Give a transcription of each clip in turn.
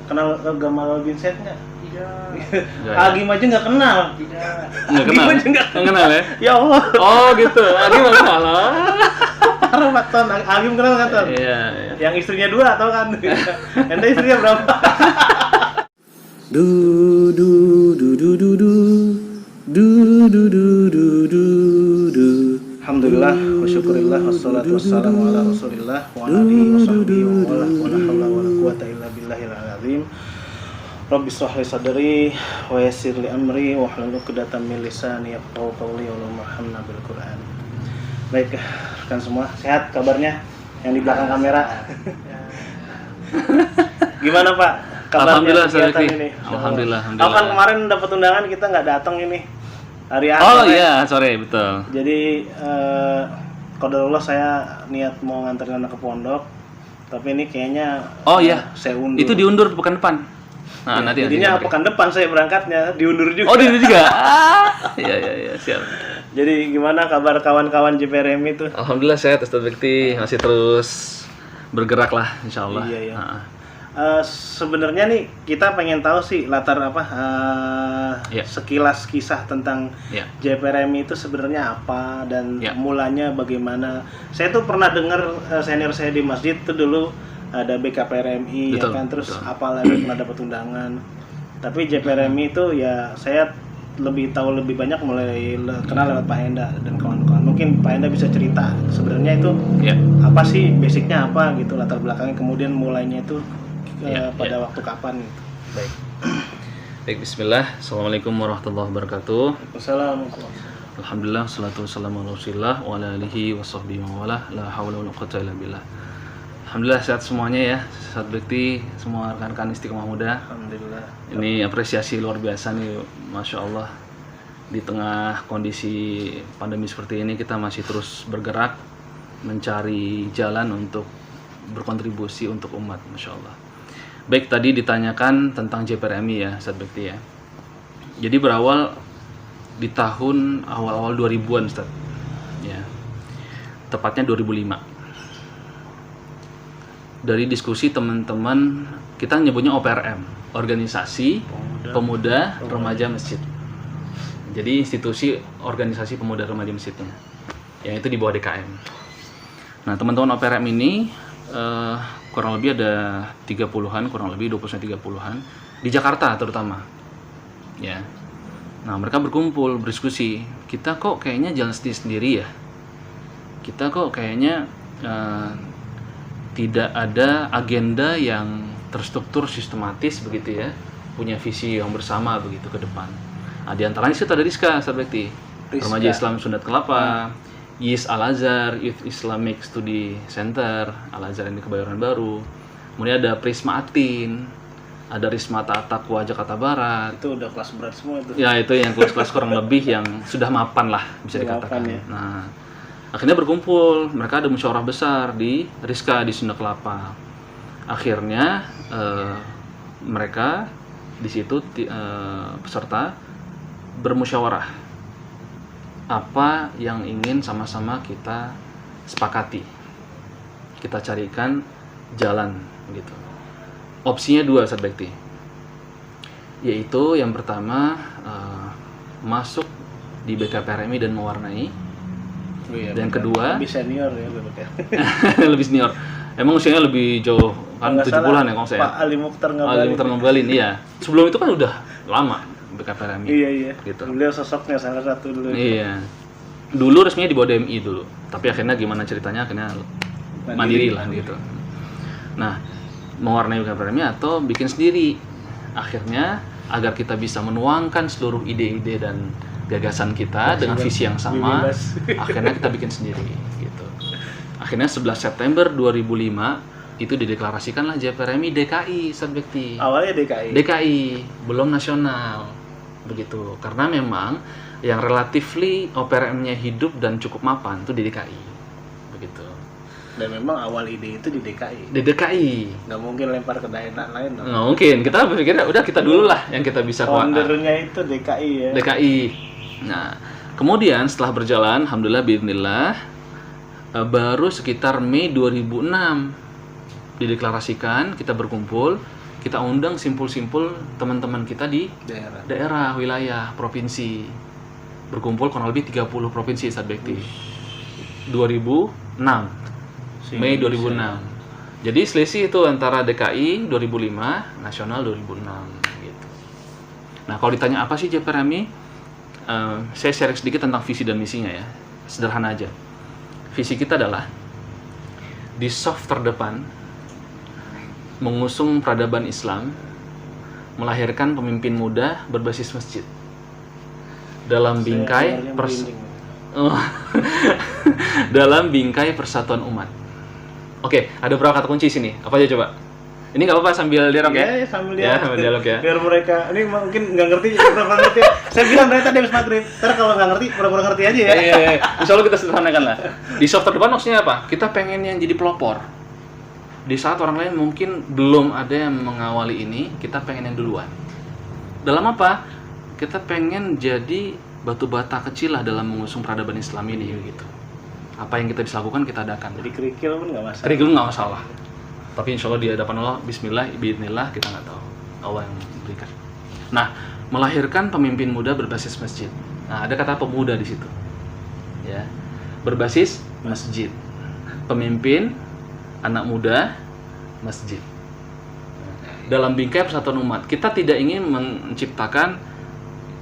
Kenal Gamal Vincent nggak? Tidak. Agim aja nggak kenal. Tidak. Nggak kenal? Agim aja nggak Nggak kenal ya? Ya Allah. Oh gitu, Agim nggak kenal lah. Parah Pak Ton. Agim kenal nggak Ton? Iya. Yang istrinya 2 atau kan? Ente istrinya berapa? Du du du du du du du du du du du du. Alhamdulillah wa syukurillah wassalatu wassalamu ala Rasulillah wa ala alihi washabbihi wa la haula wa la quwata illa billahil azim. Rabbi shrah li sadri wa yassir li amri wa hlul 'uqdatam min lisani yafqahu qawli wa marhamna bil Qur'an. Baik, rekan semua, sehat kabarnya yang di belakang kamera? Gimana Pak? Kabarnya Alhamdulillah, kegiatan Zaki. ini? Alhamdulillah. Kan kemarin dapat undangan kita nggak datang ini. Hari Oh Ahad, iya, sore betul. Jadi qadarullah saya niat mau nganterin anak ke pondok, tapi ini kayaknya Oh iya, saya undur. itu diundur pekan depan. Nah, Ya, nanti jadinya pekan depan saya berangkatnya diundur juga. Oh, diundur juga. Iya, siap. Jadi gimana kabar kawan-kawan JPRM itu? Alhamdulillah sehat, Ustaz Bekti masih terus bergerak lah, insyaallah. Iya. Heeh. Sebenarnya nih kita pengen tahu sih latar apa Ya. sekilas kisah tentang Ya. JPRM itu sebenarnya apa dan Ya. mulanya bagaimana. Saya tuh pernah dengar senior saya di masjid tuh dulu ada BKPRMI ya Betul, kan, terus betul. apalagi pernah dapat undangan. Tapi JPRMI itu ya saya lebih tahu lebih banyak mulai kenal lewat Pak Henda dan kawan-kawan. Mungkin Pak Henda bisa cerita sebenarnya itu Ya. apa sih, basicnya apa gitu, latar belakangnya, kemudian mulainya itu pada Ya. waktu kapan gitu. Baik. Baik, bismillah. Assalamualaikum warahmatullahi wabarakatuh. Wassalamualaikum. Alhamdulillah, salatu wassalamu ala Rasulillah wa ala alihi wa sahbihi wa wala, la haula wa la quwwata illa billah. Alhamdulillah sehat semuanya ya, sehat Bekti, semua rekan-rekan Istiqomah Muda. Alhamdulillah. Ini apresiasi luar biasa nih, Masya Allah. Di tengah kondisi pandemi seperti ini kita masih terus bergerak mencari jalan untuk berkontribusi untuk umat, Masya Allah. Baik, tadi ditanyakan tentang JPRMI ya, Ustaz Bekti ya. Jadi berawal di tahun awal-awal 2000-an, Ustaz. Ya. Tepatnya 2005. Dari diskusi teman-teman, kita nyebutnya OPRM, Organisasi Pemuda Remaja Masjid. Jadi institusi organisasi pemuda remaja masjidnya, yang itu di bawah DKM. Nah, teman-teman OPRM ini kurang lebih ada 30-an, kurang lebih 20-30-an di Jakarta terutama. Ya. Nah, mereka berkumpul, berdiskusi. Kita kok kayaknya jalan sendiri ya. Kita kok kayaknya tidak ada agenda yang terstruktur sistematis begitu ya. Punya visi yang bersama begitu ke depan. Nah, di antaranya itu ada Rizka, Ustaz Bekti. Remaja Islam Sundat Kelapa, YIS Al-Azhar, Youth Islamic Study Center, Al-Azhar ini Kebayoran Baru. Kemudian ada Prisma Atin, ada Risma Taqwa Jakarta Barat. Itu udah kelas berat semua itu. Ya, itu yang kelas-kelas kurang lebih yang sudah mapan lah bisa Sudah dikatakan. mapan, ya. Nah, akhirnya berkumpul, mereka ada musyawarah besar di Rizka di Sunda Kelapa. Akhirnya mereka di situ peserta bermusyawarah apa yang ingin sama-sama kita sepakati, kita carikan jalan gitu. Opsinya 2, Ustaz Bekti, yaitu yang pertama masuk di BKPRMI dan mewarnai. Oh, iya, Dan kedua, lebih senior ya BPK. lebih senior. Emang usianya lebih jauh kan, 70-an ya kalau saya. Pak Ali Mukhtar Ali Mukhtar Ngabalin, iya. Sebelum itu kan udah lama BKPRMI. Iya. Gitu. Beliau sosoknya salah satu dulu. Iya. Dulu resminya di bawah DMI dulu. Tapi akhirnya gimana ceritanya, akhirnya mandiri lah gitu. Nah, mewarnai BKPRMI atau bikin sendiri. Akhirnya agar kita bisa menuangkan seluruh ide-ide dan gagasan kita dengan visi yang sama, akhirnya kita bikin sendiri gitu. Akhirnya 11 September 2005 itu dideklarasikanlah JPRMI DKI, Ustaz Bekti. Awalnya DKI. DKI, belum nasional. Begitu. Karena memang yang relatifly OPRM-nya hidup dan cukup mapan itu di DKI. Begitu. Dan memang awal ide itu di DKI. Di DKI. Nggak mungkin lempar ke daerah lain dong. Nggak mungkin. Kita berpikirnya udah kita dulu lah yang kita bisa Foundernya itu DKI ya. DKI. Nah, kemudian setelah berjalan, alhamdulillah bismillah, baru sekitar Mei 2006 dideklarasikan, kita berkumpul kita undang simpul-simpul teman-teman kita di Daerah. daerah, wilayah, provinsi. Berkumpul kurang lebih 30 provinsi Ustaz Bekti. 2006. Mei 2006. Jadi selisih itu antara DKI 2005, nasional 2006 gitu. Nah, kalau ditanya apa sih JPRMI? Saya share sedikit tentang visi dan misinya ya. Sederhana aja. Visi kita adalah di soft terdepan mengusung peradaban Islam, melahirkan pemimpin muda berbasis masjid. Dalam bingkai dalam bingkai persatuan umat. Oke, ada berapa kata kunci sini? Apa aja coba? Ini nggak apa-apa sambil dialog ya? Ya, sambil Ya, sambil dialog ya. Biar mereka, ini mungkin nggak ngerti, pura-pura ngerti. Saya bilang dari tadi habis maghrib. Ntar kalau nggak ngerti, pura-pura ngerti aja ya. Iya. Insya Allah kita sederhanakan lah. Di soft terdepan maksudnya apa? Kita pengen yang jadi pelopor. Di saat orang lain mungkin belum ada yang mengawali ini, kita pengen yang duluan. Dalam apa? Kita pengen jadi batu bata kecil lah dalam mengusung peradaban Islam ini gitu. Apa yang kita bisa lakukan kita adakan. Jadi kerikil pun nggak masalah. Kerikil nggak masalah. Tapi insya Allah di hadapan Allah, Bismillah, Bismillah, kita nggak tahu. Allah yang memberikan. Nah, melahirkan pemimpin muda berbasis masjid. Nah, ada kata pemuda di situ. Ya, berbasis masjid. Pemimpin, anak muda, masjid. Dalam bingkai persatuan umat, kita tidak ingin menciptakan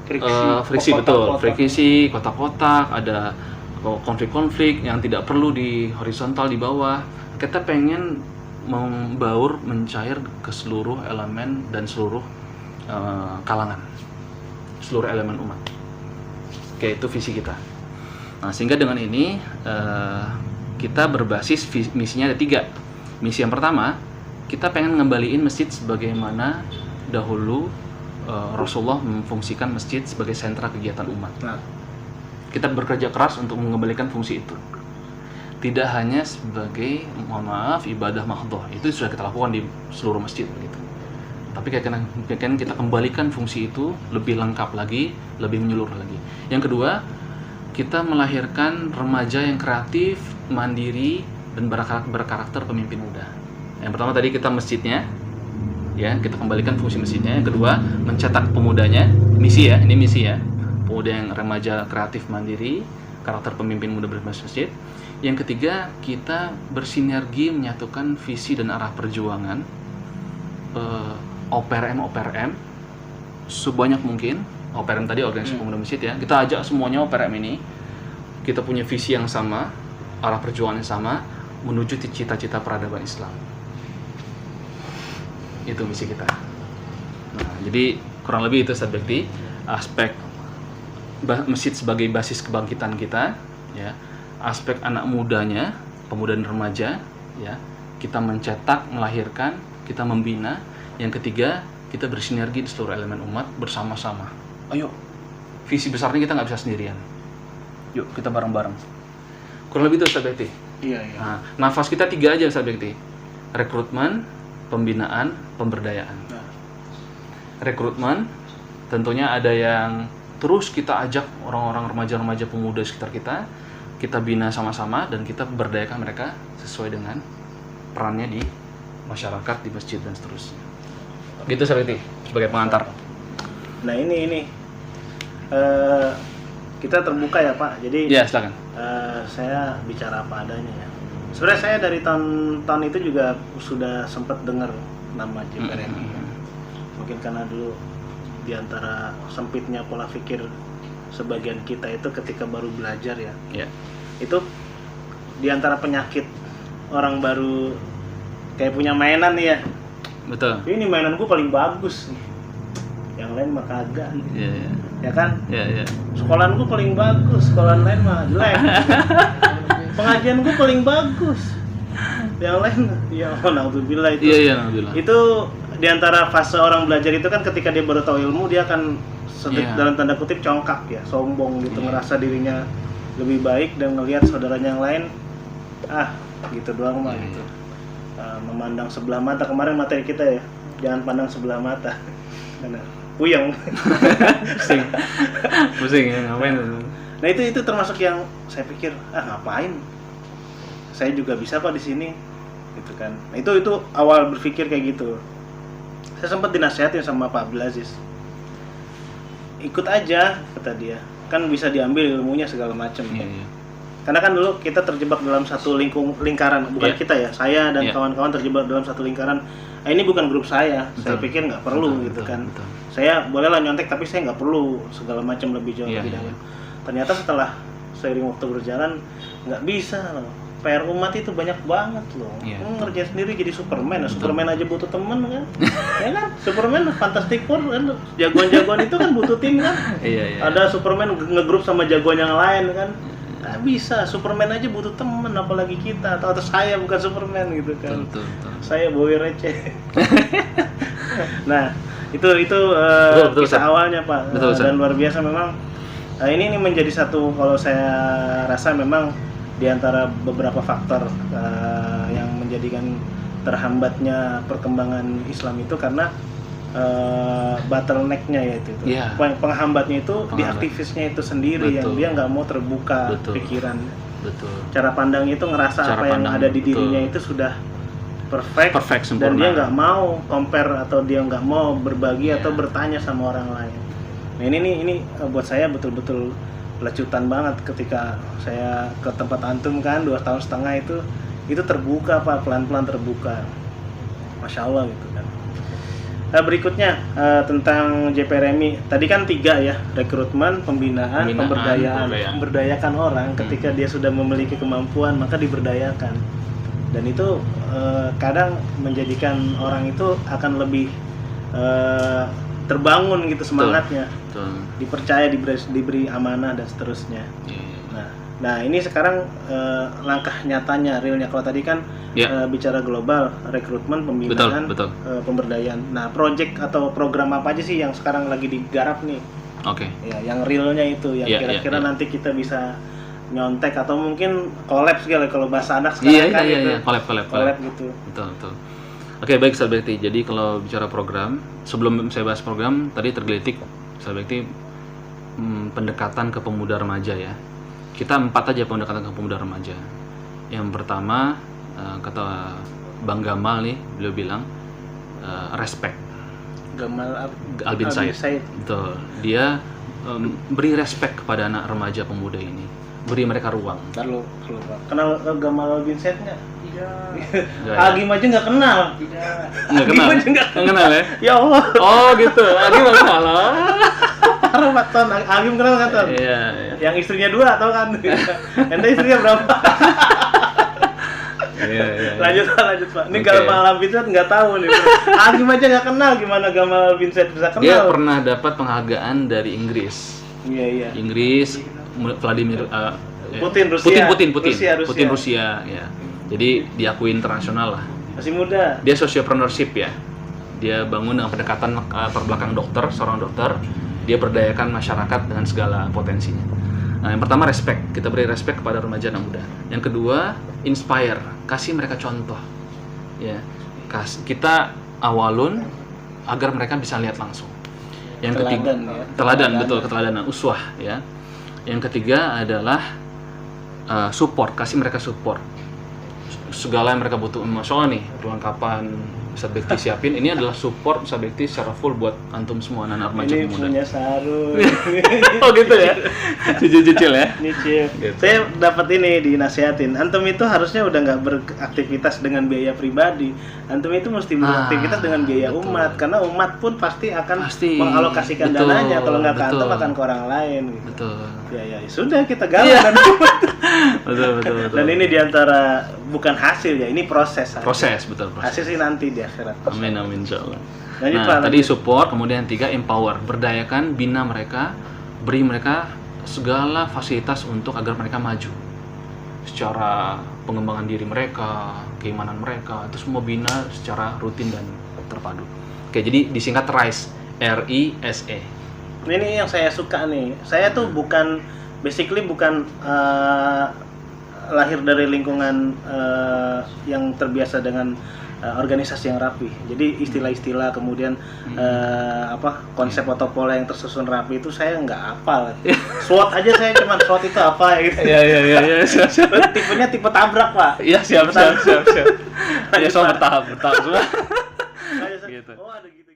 friksi betul, friksi, kotak-kotak, ada konflik-konflik yang tidak perlu di horizontal di bawah. Kita pengen membaur, mencair ke seluruh elemen dan seluruh kalangan, seluruh elemen umat. Oke, itu visi kita. Nah, sehingga dengan ini kita berbasis misinya ada 3. Misi yang pertama, kita pengen ngembaliin masjid sebagaimana dahulu Rasulullah memfungsikan masjid sebagai sentra kegiatan umat. Nah, kita bekerja keras untuk mengembalikan fungsi itu. Tidak hanya sebagai, mohon maaf, ibadah mahdhah. Itu sudah kita lakukan di seluruh masjid begitu. Tapi kita kembalikan fungsi itu lebih lengkap lagi, lebih menyeluruh lagi. Yang kedua, kita melahirkan remaja yang kreatif, mandiri, dan berkarakter pemimpin muda. Yang pertama tadi kita masjidnya, ya, kita kembalikan fungsi masjidnya. Yang kedua, mencetak pemudanya, misi ya, ini misi ya. Pemuda yang remaja kreatif mandiri, karakter pemimpin muda berbasis masjid. Yang ketiga, kita bersinergi menyatukan visi dan arah perjuangan OPRM sebanyak mungkin. OPRM tadi organisasi pemuda masjid ya. Kita ajak semuanya OPRM ini. Kita punya visi yang sama, arah perjuangan yang sama menuju cita-cita peradaban Islam. Itu misi kita. Nah, jadi kurang lebih itu Ustaz Bekti, aspek masjid sebagai basis kebangkitan kita, ya. Aspek anak mudanya, pemuda dan remaja, ya. Kita mencetak, melahirkan, kita membina. Yang ketiga, kita bersinergi di seluruh elemen umat bersama-sama. Ayo, visi besarnya kita nggak bisa sendirian. Yuk, kita bareng-bareng. Kurang lebih itu Ustaz Bekti. iya. Nah, nafas kita 3 aja Ustaz Bekti. Rekrutmen, pembinaan, pemberdayaan. Nah, Rekrutmen, tentunya ada yang terus kita ajak orang-orang remaja-remaja pemuda sekitar kita bina sama-sama dan kita berdayakan mereka sesuai dengan perannya di masyarakat, di masjid dan seterusnya. Gitu Sabiti, sebagai pengantar. nah ini kita terbuka ya Pak. Jadi Ya, silakan. saya bicara apa adanya ya. Sebenarnya saya dari tahun itu juga sudah sempat dengar nama JPRMI. Mungkin karena dulu diantara sempitnya pola pikir sebagian kita itu ketika baru belajar ya. Ya. Itu diantara penyakit orang baru kayak punya mainan nih ya. Betul. Ini mainan gue paling bagus nih. Yang lain mah kagak. Iya, Ya kan? iya. Sekolahan gue paling bagus, sekolahan lain mah jelek. Pengajian gue paling bagus. Yang lain, ya alhamdulillah itu. Iya, alhamdulillah. Itu diantara fase orang belajar itu kan ketika dia baru tahu ilmu dia akan dalam tanda kutip congkak ya, sombong gitu, ngerasa dirinya lebih baik dan ngelihat saudaranya yang lain gitu doang mah gitu. Memandang sebelah mata, kemarin materi kita ya, jangan pandang sebelah mata. Karena puyeng. Pusing ya, ngapain? Nah itu termasuk yang saya pikir ngapain? Saya juga bisa kok di sini, gitu kan. Nah, itu awal berpikir kayak gitu. Saya sempat dinasihatin sama Pak Abdul Aziz. Ikut aja kata dia. Kan bisa diambil ilmunya segala macam. Iya. Karena kan dulu kita terjebak dalam satu lingkaran, bukan kita ya. Saya dan kawan-kawan terjebak dalam satu lingkaran. Ini bukan grup saya. Saya pikir nggak perlu gitu kan. Betul. Saya bolehlah nyontek tapi saya nggak perlu segala macam lebih jauh lebih dalam. Ternyata setelah seiring waktu berjalan nggak bisa loh. PR umat itu banyak banget loh. Ngerjain sendiri jadi Superman. Superman aja butuh temen kan. Ya kan? Superman Fantastic Four kan jagoan-jagoan itu kan butuh tim kan. Ada Superman ngegrup sama jagoan yang lain kan. Nggak bisa, Superman aja butuh temen, apalagi kita atau saya bukan Superman gitu kan. Betul. Saya boy receh. Nah, itu kisah awalnya Pak. Dan luar biasa memang. Ini menjadi satu, kalau saya rasa memang diantara beberapa faktor yang menjadikan terhambatnya perkembangan Islam itu karena bottleneck-nya yaitu penghambatnya itu di aktivisnya itu sendiri. Yang dia nggak mau terbuka pikiran. Cara pandangnya itu ngerasa apa yang ada di dirinya itu sudah perfect dan dia nggak mau compare atau dia nggak mau berbagi atau bertanya sama orang lain. Nah ini buat saya betul-betul lecutan banget ketika saya ke tempat antum kan 2,5 tahun itu terbuka Pak, pelan-pelan terbuka. Masya Allah gitu kan. Berikutnya tentang JPRMI tadi kan 3 ya, rekrutmen, pembinaan, pemberdayaan. Memberdayakan orang ketika dia sudah memiliki kemampuan maka diberdayakan. Dan itu kadang menjadikan orang itu akan lebih terbangun gitu semangatnya. Dipercaya, diberi amanah dan seterusnya. Nah ini sekarang langkah nyatanya, realnya. Kalau tadi kan bicara global, rekrutmen, pembinaan, pemberdayaan. Nah project atau program apa aja sih yang sekarang lagi digarap nih? Ya, yang realnya itu, yang kira-kira nanti kita bisa nyontek atau mungkin collab segala kalau bahasa anak sekarang kan gitu. Collab gitu. Betul. Oke, baik Ustaz Bekti. Jadi kalau bicara program, sebelum saya bahas program, tadi tergelitik Ustaz Bekti pendekatan ke pemuda remaja ya. Kita 4 aja pendekatan ke pemuda remaja. Yang pertama kata Bang Gamal nih, beliau bilang respect. Gamal Albin Said. Betul. Dia beri respect kepada anak remaja pemuda ini. Beri mereka ruang. Lalu kenal Gamal Albin Said nggak? Agim aja nggak kenal. Nggak kenal ya? Ya Allah. Oh gitu. Agim nggak kenal. Parah Pak Ton. Agim kenal nggak Ton? Iya. Yang istrinya 2 atau kan? Ente istrinya berapa? Iya. Lanjut Pak. Ini Gamal Albin Said nggak tahu nih. Agim aja nggak kenal, gimana Gamal Albin Said bisa kenal? Dia pernah dapat penghargaan dari Inggris. Iya. Inggris, Vladimir Putin Rusia ya. Jadi diakui internasional lah. Masih muda. Dia sociopreneurship ya. Dia bangun dengan pendekatan terbelakang dokter, seorang dokter. Dia berdayakan masyarakat dengan segala potensinya. Nah, yang pertama respect. Kita beri respect kepada remaja dan muda. Yang kedua, inspire. Kasih mereka contoh. Ya. Kita awalun agar mereka bisa lihat langsung. Yang ketiga, teladan, betul, keteladanan, uswah ya. Yang ketiga adalah support, kasih mereka support. Segala yang mereka butuh, soalnya nih perlengkapan Ustaz Bekti siapin, ini adalah support Ustaz Bekti secara full buat antum semua anak remaja pemuda. Ini punya sarung. Oh gitu ya? Cicil ya? Nyicil. Gitu. Saya dapat ini dinasihatin, antum itu harusnya udah nggak beraktivitas dengan biaya pribadi. Antum itu mesti beraktivitas dengan biaya umat, karena umat pun pasti akan mengalokasikan dananya. Kalau nggak ke antum akan ke orang lain. Gitu. Betul. Ya sudah kita galang. Betul. Dan ini diantara bukan hasil ya, ini proses. Betul. Hasil sih nanti di akhirat. Amin insyaallah. Lanjut, Nah, tadi support, kemudian 3 empower, berdayakan, bina mereka, beri mereka segala fasilitas untuk agar mereka maju. Secara pengembangan diri mereka, keimanan mereka, itu semua bina secara rutin dan terpadu. Oke, jadi disingkat RISE, RISE. Ini yang saya suka nih. Saya tuh bukan lahir dari lingkungan yang terbiasa dengan organisasi yang rapi. Jadi istilah-istilah kemudian konsep atau pola yang tersusun rapi itu saya nggak hafal. SWOT aja saya cuma SWOT itu apa gitu. Iya, siap. Tipenya tipe tabrak, Pak. Iya, siap. Ya, soal bertahap semua. Gitu. gitu. Oh, ada gitu.